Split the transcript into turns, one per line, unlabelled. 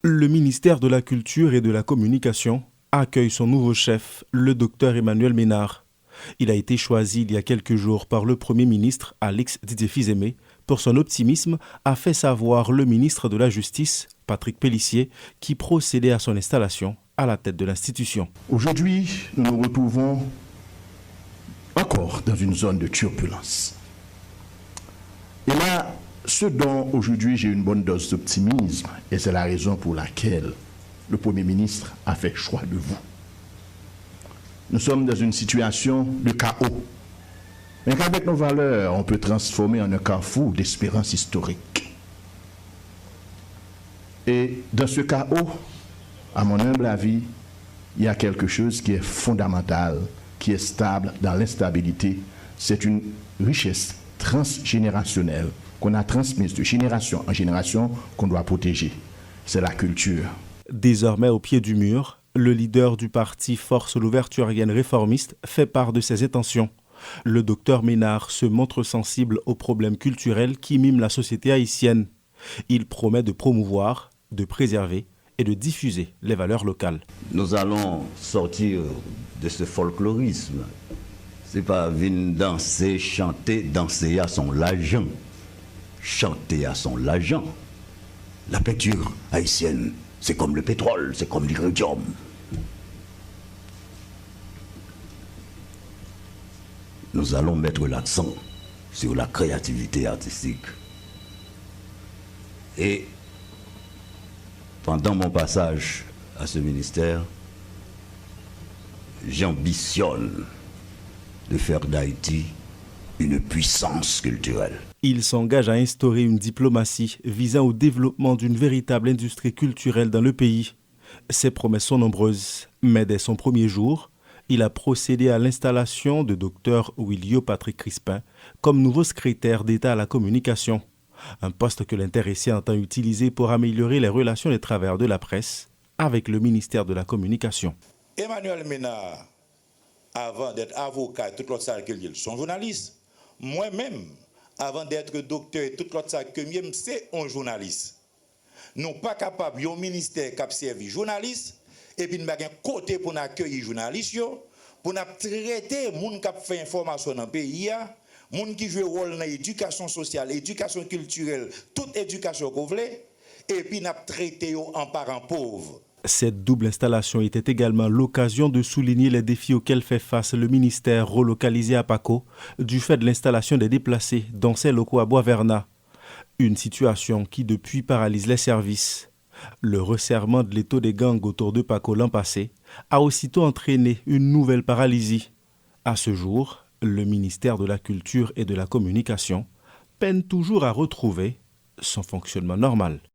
Le ministère de la Culture et de la Communication accueille son nouveau chef, le docteur Emmanuel Ménard. Il a été choisi il y a quelques jours par le Premier ministre Alix Didier Fils-Aimé. Pour son optimisme, a fait savoir le ministre de la Justice, Patrick Pellissier, qui procédait à son installation à la tête de l'institution.
Aujourd'hui, nous nous retrouvons encore dans une zone de turbulence. Et là, ce dont aujourd'hui j'ai une bonne dose d'optimisme, et c'est la raison pour laquelle le Premier ministre a fait choix de vous. Nous sommes dans une situation de chaos, mais qu'avec nos valeurs, on peut transformer en un carrefour d'espérance historique. Et dans ce chaos, à mon humble avis, il y a quelque chose qui est fondamental, qui est stable dans l'instabilité. C'est une richesse transgénérationnelle qu'on a transmise de génération en génération qu'on doit protéger. C'est la culture.
Désormais au pied du mur, le leader du parti Force louverturienne réformiste fait part de ses intentions. Le docteur Ménard se montre sensible aux problèmes culturels qui miment la société haïtienne. Il promet de promouvoir, de préserver et de diffuser les valeurs locales.
Nous allons sortir de ce folklorisme. C'est pas venir danser, chanter, danser à son l'argent. Chanter à son l'argent. La peinture haïtienne, c'est comme le pétrole, c'est comme l'uranium. Nous allons mettre l'accent sur la créativité artistique. Et pendant mon passage à ce ministère, j'ambitionne de faire d'Haïti une puissance culturelle.
Il s'engage à instaurer une diplomatie visant au développement d'une véritable industrie culturelle dans le pays. Ses promesses sont nombreuses, mais dès son premier jour, il a procédé à l'installation de Dr Willio Patrick Crispin comme nouveau secrétaire d'État à la communication, un poste que l'intéressé entend utiliser pour améliorer les relations des travailleurs de la presse avec le ministère de la Communication.
Emmanuel Ménard, avant d'être avocat et toute l'autre salle que sont journalistes, moi-même, avant d'être docteur et toute l'autre salle que c'est un journaliste. Nous ne sommes pas capables, un ministère qui a servi journaliste, et puis nous avons un côté pour accueillir les journalistes, pour traiter les gens qui ont fait information dans le pays, les gens qui jouent un rôle dans l'éducation sociale, l'éducation culturelle, toute éducation qu'on veut, et puis nous traiter en parents pauvres.
Cette double installation était également l'occasion de souligner les défis auxquels fait face le ministère relocalisé à Paco du fait de l'installation des déplacés dans ses locaux à Bois-Vernat. Une situation qui depuis paralyse les services. Le resserrement de l'étau des gangs autour de Paco l'an passé a aussitôt entraîné une nouvelle paralysie. À ce jour, le ministère de la Culture et de la Communication peine toujours à retrouver son fonctionnement normal.